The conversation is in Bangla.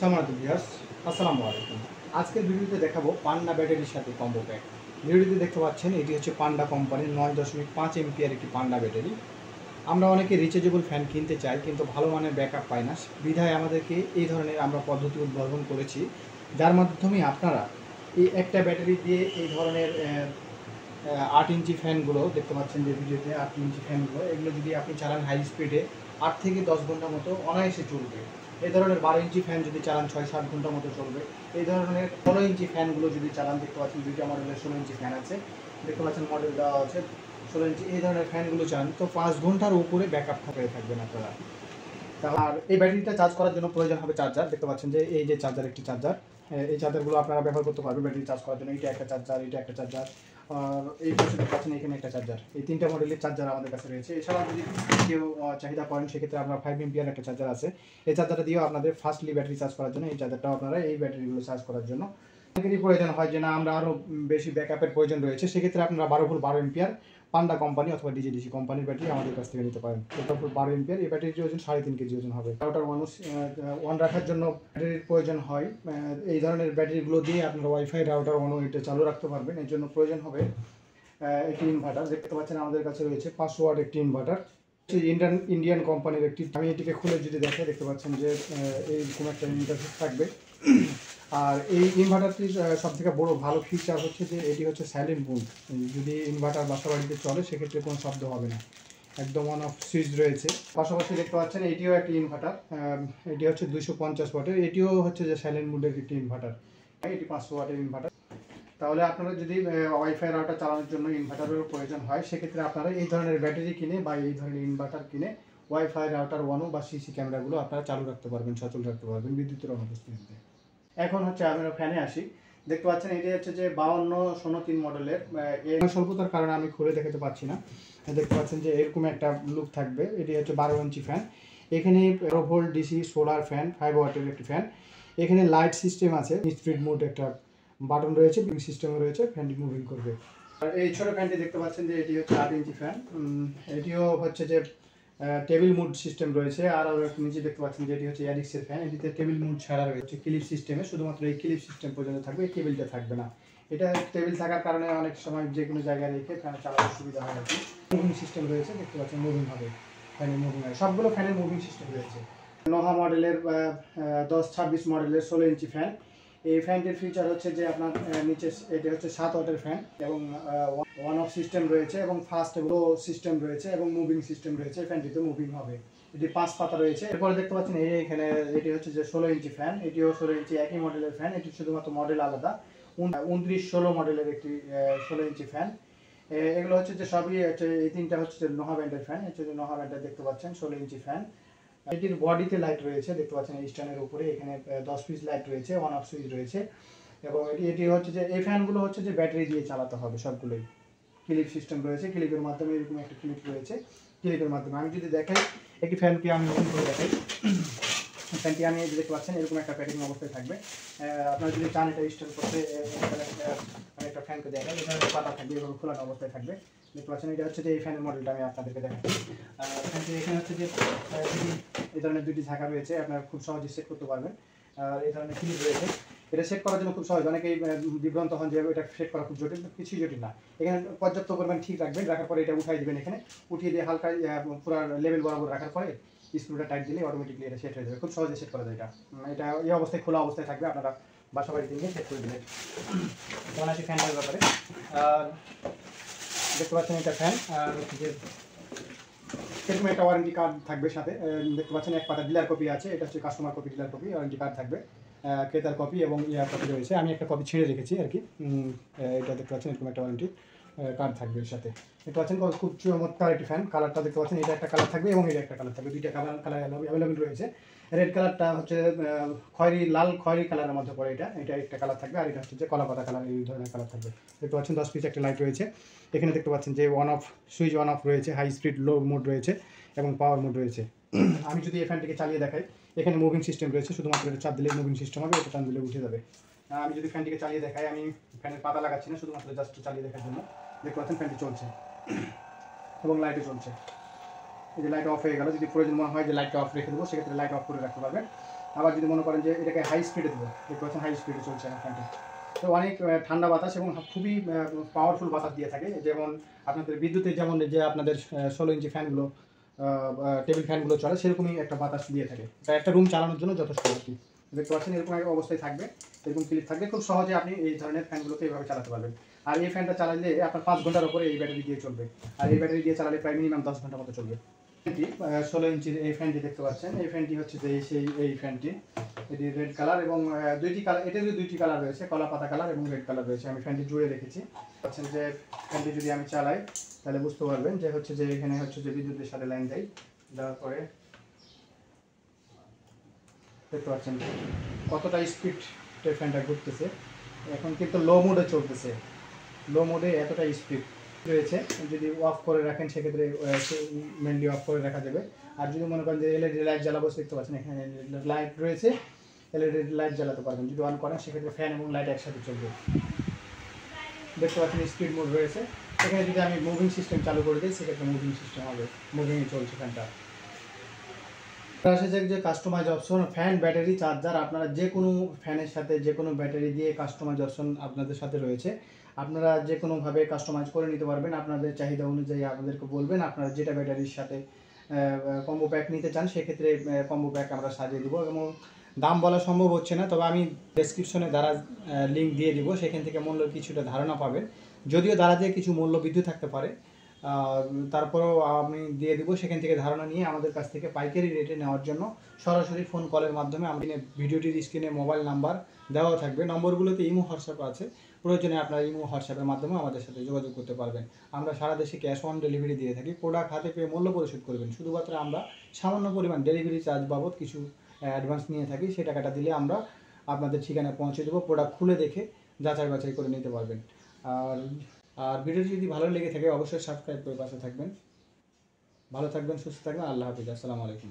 সম্মানিত ভিউয়ার্স, আসসালামু আলাইকুম। আজকের ভিডিওতে দেখাবো পান্ডা ব্যাটারির সাথে কম্বো প্যাক। ভিডিওতে দেখতে পাচ্ছেন এটি হচ্ছে পান্ডা কোম্পানির 9.5 এমপিআর একটি পান্ডা ব্যাটারি। আমরা অনেকে রিচার্জেবল ফ্যান কিনতে চাই কিন্তু ভালো মানের ব্যাকআপ পাই না, বিধায় আমাদেরকে এই ধরনের আমরা পদ্ধতি উদ্ভাবন করেছি, যার মাধ্যমে আপনারা এই একটা ব্যাটারি দিয়ে এই ধরনের 8 ইঞ্চি ফ্যানগুলো দেখতে পাচ্ছেন যে ভিডিওতে 8 ইঞ্চি ফ্যানগুলো, এগুলো যদি আপনি চালান হাই স্পিডে 8 থেকে 10 ঘন্টা মতো অনায়াসে চলবে। এই ধরনের 12 ইঞ্চি ফ্যান যদি চালান 6-7 ঘন্টা মতো চলবে। এই ধরনের 16 ইঞ্চি ফ্যানগুলো যদি চালান, দেখতে পাচ্ছেন দুইটা মডেলের 16 ইঞ্চি ফ্যান আছে, দেখতে পাচ্ছেন মডেল দেওয়া আছে 16 ইঞ্চি। এই ধরনের ফ্যানগুলো চালান তো 5 ঘন্টার উপরে ব্যাকআপ থাকবেন আপনারা। আর এই ব্যাটারিটা চার্জ করার জন্য প্রয়োজন হবে চার্জার। দেখতে পাচ্ছেন যে এই যে চার্জার, একটি চার্জার। এই চার্জারগুলো আপনারা ব্যবহার করতে পারবেন ব্যাটারি চার্জ করার জন্য। এইটা একটা চার্জার, এটা একটা চার্জার, আর এই পাশে দেখতে পাচ্ছেন এখানে একটা চার্জার। এই তিনটা মডেলের চার্জার আমাদের কাছে রয়েছে। এছাড়াও যদি কেউ চাহিদা করেন সেক্ষেত্রে আপনার 5 এমপিআর একটা চার্জার আছে। এই চার্জারটা দিয়েও আপনাদের ফাস্টলি ব্যাটারি চার্জ করার জন্য, এই চার্জারটাও আপনারা এই ব্যাটারিগুলো চার্জ করার জন্য অনেকেরই প্রয়োজন হয় যে না আমরা আরও বেশি ব্যাকআপের প্রয়োজন রয়েছে, সেক্ষেত্রে আপনারা 12 এমপিআর পান্ডা কোম্পানি অথবা ডিজিডিসি কোম্পানির ব্যাটারি আমাদের কাছ থেকে নিতে পারেন। এটা 12 এমপিআর। এই ব্যাটারির ওজন 3.5 কেজি ওজন হবে। রাউটার ওয়ান রাখার জন্য ব্যাটারির প্রয়োজন হয়। এই ধরনের ব্যাটারিগুলো দিয়ে আপনারা ওয়াইফাই রাউটার ওয়ানও এটা চালু রাখতে পারবেন। এর জন্য প্রয়োজন হবে একটি ইনভার্টার। দেখতে পাচ্ছেন আমাদের কাছে রয়েছে 500 ওয়াট একটি ইনভার্টার। ইন্ডিয়ান কোম্পানির একটি। আমি এটিকে খুলে যদি দেখে দেখতে পাচ্ছেন যে এইরকম একটা ইন্টারফেস থাকবে। আর এই ইনভার্টারটির সবথেকে বড় ভালো ফিচার হচ্ছে যে এটি হচ্ছে সাইলেন্ট মোড। যদি ইনভার্টার বাসা বাড়িতে চলে সেক্ষেত্রে কোনো শব্দ হবে না, একদম অন অফ সুইচ রয়েছে। পাশাপাশি দেখতে পাচ্ছেন এটিও একটি ইনভার্টার। এটি হচ্ছে 250 ওয়াটের। এটিও হচ্ছে যে সাইলেন্ট মোডের একটি ইনভার্টার। এটি 500 ওয়াটের ইনভার্টার। তাহলে আপনারা যদি ওয়াইফাই রাউটার চালানোর জন্য ইনভার্টারের প্রয়োজন হয় সেক্ষেত্রে আপনারা এই ধরনের ব্যাটারি কিনে বা এই ধরনের ইনভার্টার কিনে ওয়াইফাই রাউটার ওয়ানও বা সিসি ক্যামেরাগুলো আপনারা চালু রাখতে পারবেন, সচল রাখতে পারবেন বিদ্যুতের অনুপস্থিতিতে। এখন হচ্ছে আমরা ফ্যানে আসি। দেখতে পাচ্ছেন এটি হচ্ছে যে 5203 মডেলের। এর স্বল্পতার কারণে আমি খুলে দেখাতে পারছি না। দেখতে পাচ্ছেন যে এরকম একটা লুক থাকবে। এটি হচ্ছে 12 ইঞ্চি ফ্যান। এখানে 12 ভোল্ট ডিসি সোলার ফ্যান, 5 ওয়াটের একটি ফ্যান। এখানে লাইট সিস্টেম আছে, স্পিড মোড একটা বাটন রয়েছে, সিস্টেমে রয়েছে, ফ্যানটি মুভিং করবে। আর এই ছোট ফ্যানটি দেখতে পাচ্ছেন যে এটি হচ্ছে 8 ইঞ্চি ফ্যান। এটিও হচ্ছে যে টেবিল মুড সিস্টেম রয়েছে। আর নিচে দেখতে পাচ্ছেন যে এটি হচ্ছে অ্যাডিক্সের ফ্যান। এটিতে টেবিল মুড ছাড়া রয়েছে ক্লিপ সিস্টেমে, শুধুমাত্র এই ক্লিপ সিস্টেম পর্যন্ত থাকবে, এই টেবিলটা থাকবে না। এটা টেবিল থাকার কারণে অনেক সময় যে কোনো জায়গায় রেখে ফ্যান চালানোর সুবিধা হয় আর কি। মুভিং সিস্টেম রয়েছে, দেখতে পাচ্ছেন মুভিং হবে, ফ্যানের মুভিং হয়, সবগুলো ফ্যানের মুভিং সিস্টেম রয়েছে। নোহা মডেলের 1026 মডেলের 16 ইঞ্চি ফ্যান। এই ফ্যানটির ফিচার হচ্ছে যে আপনার নিচে এটি হচ্ছে 7 ওয়াটের ফ্যান এবং ওয়ান অফ সিস্টেম রয়েছে এবং ফাস্ট লো সিস্টেম রয়েছে এবং মুভিং সিস্টেম রয়েছে। ফ্যানটিতে মুভিং হবে। এটি 5 পাতা রয়েছে। এরপরে দেখতে পাচ্ছেন এখানে এটি হচ্ছে যে 16 ইঞ্চি ফ্যান। এটিও 16 ইঞ্চি, একই মডেলের ফ্যান। এটি শুধুমাত্র মডেল আলাদা। 2916 মডেলের একটি 16 ইঞ্চি ফ্যান। এগুলো হচ্ছে যে সবই হচ্ছে, এই তিনটা হচ্ছে যে নোহা ব্র্যান্ডের ফ্যান। হচ্ছে যে নোহা ব্র্যান্ডের দেখতে পাচ্ছেন 16 ইঞ্চি ফ্যান। এটির বডিতে লাইট রয়েছে, দেখতে পাচ্ছেন এই স্ট্যান্ডের উপরে এখানে 10 পিস লাইট রয়েছে, অন অফ সুইচ রয়েছে। এবং এটি হচ্ছে যে এই ফ্যানগুলো হচ্ছে যে ব্যাটারি দিয়ে চালাতে হবে সবগুলোই। ক্লিপ সিস্টেম রয়েছে, ক্লিপের মাধ্যমে এরকম একটা ক্লিপ রয়েছে, ক্লিপের মাধ্যমে আমি যদি দেখাই একটি ফ্যানকে আমি অন করে দেখাই, ফ্যানটি আমি দেখতে পাচ্ছেন এরকম একটা প্যাকেজিং অবস্থায় থাকবে। আপনারা যদি চান এটা ইনস্টল করতে, আমি একটা ফ্যানকে দেখাই, এখানে পাতা থাকবে এবং খোলাটা অবস্থায় থাকবে। দেখতে পাচ্ছেন এটা হচ্ছে যে এই ফ্যানের মডেলটা আমি আপনাদেরকে দেখাচ্ছি। ফ্যানটি এখানে হচ্ছে যে এই ধরনের দুটি ঝাঁকা রয়েছে, আপনারা খুব সহজে সেট করতে পারবেন। এই ধরনের ক্লিপ রয়েছে, এটা সেট করার জন্য খুব সহজ। অনেকেই বিভ্রান্ত হন যে এটা সেট করা খুব জটিল, কিছুই জটিল না। এখানে পর্যাপ্ত পরিমাণ ঠিক রাখবেন, রাখার পরে এটা উঠাই দেবেন, এখানে উঠিয়ে দিয়ে হালকা পুরো লেভেল বরাবর রাখার পরে স্ক্রুটা টাইট দিলে অটোমেটিকলি এটা সেট হয়ে যাবে। খুব সহজে সেট করা যায় এটা। এটা এই অবস্থায় খোলা অবস্থায় থাকবে, আপনারা বাসা বাড়িতে নিয়ে সেট করে দেবেন। তখন আছে ফ্যানটার ব্যাপারে। দেখতে পাচ্ছেন এটা ফ্যান। আর যে এরকম একটা ওয়ারেন্টি কার্ড থাকবে সাথে। দেখতে পাচ্ছেন এক পাতা ডিলার কপি আছে, এটা হচ্ছে customer copy, dealer copy, warranty card থাকবে, ক্রেতার কপি এবং ইয়ার কপি রয়েছে। আমি একটা কপি ছিঁড়ে রেখেছি আর কি। এটা দেখতে পাচ্ছেন এরকম একটা ওয়ারেন্টি কার্ড থাকবে এর সাথে। দেখতে পাচ্ছেন খুব চমৎকার একটি ফ্যান। কালারটা দেখতে পাচ্ছেন, এটা একটা কালার থাকবে এবং এটা একটা কালার থাকবে, দুইটা কালার অ্যাভেলেবেল রয়েছে। রেড কালারটা হচ্ছে লাল খয়েরি কালারের মধ্যে পড়ে, এটা একটা কালার থাকবে। আর এটা হচ্ছে যে কলা পাতা কালার, এই ধরনের কালার থাকবে। দেখতে পাচ্ছেন 10 পিস একটা লাইট রয়েছে। এখানে দেখতে পাচ্ছেন যে সুইচ অন অফ রয়েছে, হাই স্পিড লো মোড রয়েছে এবং পাওয়ার মোড রয়েছে। আমি যদি এই ফ্যানটিকে চালিয়ে দেখাই, এখানে মুভিং সিস্টেম রয়েছে, শুধুমাত্র এটা চাপ দিলে মুভিং সিস্টেম হবে, এটা টান দিলে উঠে যাবে। আমি যদি ফ্যানটিকে চালিয়ে দেখাই, আমি ফ্যানের পাতা লাগাচ্ছি না, শুধুমাত্র জাস্ট চালিয়ে দেখার জন্য। দেখতে পাচ্ছেন ফ্যানটি চলছে এবং লাইটও চলছে। এই যে লাইট অফ হয়ে গেল, যদি প্রয়োজন মনে হয় যে লাইটটা অফ রেখে দেবো সেক্ষেত্রে লাইট অফ করে রাখতে পারবেন। আবার যদি মনে করেন যে এটাকে হাই স্পিডে দেবো, দেখতে পাচ্ছেন হাই স্পিডে চলছে এখন ফ্যানটি। তো অনেক ঠান্ডা বাতাস এবং খুবই পাওয়ারফুল বাতাস দিয়ে থাকে। যেমন আপনাদের বিদ্যুতের যেমন যে আপনাদের 16 ইঞ্চি ফ্যানগুলো, টেবিল ফ্যানগুলো চলে, সেরকমই একটা বাতাস দিয়ে থাকে। এটা একটা রুম চালানোর জন্য যথেষ্ট আর কি। দেখতে পাচ্ছেন এরকম এক অবস্থায় থাকবে, এরকম ক্লিপ থাকবে। খুব সহজে আপনি এই ধরনের ফ্যানগুলোকে এইভাবে চালাতে পারবেন। আর এই ফ্যানটা চালালে আপনার 5 ঘন্টার উপরে এই ব্যাটারি দিয়ে চলবে। আর এই ব্যাটারি দিয়ে চালালে প্রায় মিনিমাম 10 ঘন্টার মতো চলবে। 16 ইঞ্চির এই ফ্যানটি দেখতে পাচ্ছেন, এই ফ্যানটি হচ্ছে যে এই ফ্যানটি, এটি রেড কালার এবং দুইটি কালার, এটারও দুইটি কালার রয়েছে, কলা পাতা কালার এবং রেড কালার রয়েছে। আমি ফ্যানটি জুড়ে রেখেছি। পাচ্ছেন যে ফ্যানটি যদি আমি চালাই তাহলে বুঝতে পারবেন যে হচ্ছে যে এখানে হচ্ছে যে বিদ্যুতের সাথে লাইন দেয়, দেওয়ার পরে দেখতে পাচ্ছেন কতটা স্পিড ফ্যানটা ঘুরতেছে। এখন কিন্তু লো মোডে চলতেছে, লো মোডে এতটা স্পিড রয়েছে। যদি অফ করে রাখেন সেক্ষেত্রে মেনলি অফ করে রাখা যাবে। আর যদি মনে করেন যে এলইডি লাইট জ্বালাবো, দেখতে পাচ্ছেন এখানে লাইট রয়েছে, এলইডি লাইট জ্বালাতে পারবেন। যদি অন করেন সেক্ষেত্রে ফ্যান এবং লাইট একসাথে চলবে। দেখতে পাচ্ছেন স্পিড মোড রয়েছে। এখানে যদি আমি মুভিং সিস্টেম চালু করে দিই সেক্ষেত্রে মুভিং সিস্টেম হবে, মুভিংয়ে চলছে ফ্যানটা। আসে যে customize option, fan, battery, charger. আপনারা যে কোনো ফ্যানের সাথে যে কোনো ব্যাটারি দিয়ে কাস্টমাইজ অপশন আপনাদের সাথে রয়েছে। আপনারা যে কোনোভাবে কাস্টমাইজ করে নিতে পারবেন। আপনাদের চাহিদা অনুযায়ী আপনাদেরকে বলবেন আপনারা যেটা ব্যাটারির সাথে কম্বো প্যাক নিতে চান, সেক্ষেত্রে কম্বো প্যাক আমরা সাজিয়ে দেবো। এবং দাম বলা সম্ভব হচ্ছে না, তবে আমি ডেসক্রিপশনে দ্বারা লিঙ্ক দিয়ে দিব, সেখান থেকে মূল্য কিছুটা ধারণা পাবেন। যদিও দ্বারা দিয়ে কিছু মূল্য বৃদ্ধি থাকতে পারে, তারপরেও আমি দিয়ে দিব। সেখান থেকে ধারণা নিয়ে আমাদের কাছ থেকে পাইকারি রেটে নেওয়ার জন্য সরাসরি ফোন কলের মাধ্যমে আমি ভিডিওটির স্ক্রিনে মোবাইল নাম্বার দেওয়া থাকবে, নম্বরগুলোতে ইমো হোয়াটসঅ্যাপ আছে। প্রয়োজনে আপনারা ইমো হোয়াটসঅ্যাপের মাধ্যমে আমাদের সাথে যোগাযোগ করতে পারবেন। আমরা সারা দেশে ক্যাশ অন ডেলিভারি দিয়ে থাকি। প্রোডাক্ট হাতে পেয়ে মূল্য পরিশোধ করবেন। শুধুমাত্র আমরা সামান্য পরিমাণ ডেলিভারি চার্জ বাবদ কিছু অ্যাডভান্স নিয়ে থাকি, সেই টাকাটা দিলে আমরা আপনাদের ঠিকানায় পৌঁছে দেবো। প্রোডাক্ট খুলে দেখে যাচাই বাছাই করে নিতে পারবেন। আর ভিডিওটি যদি ভালো লেগে থাকে অবশ্যই সাবস্ক্রাইব করে পাশে থাকবেন। ভালো থাকবেন, সুস্থ থাকবেন। আল্লাহ হাফিজ। আসসালামু আলাইকুম।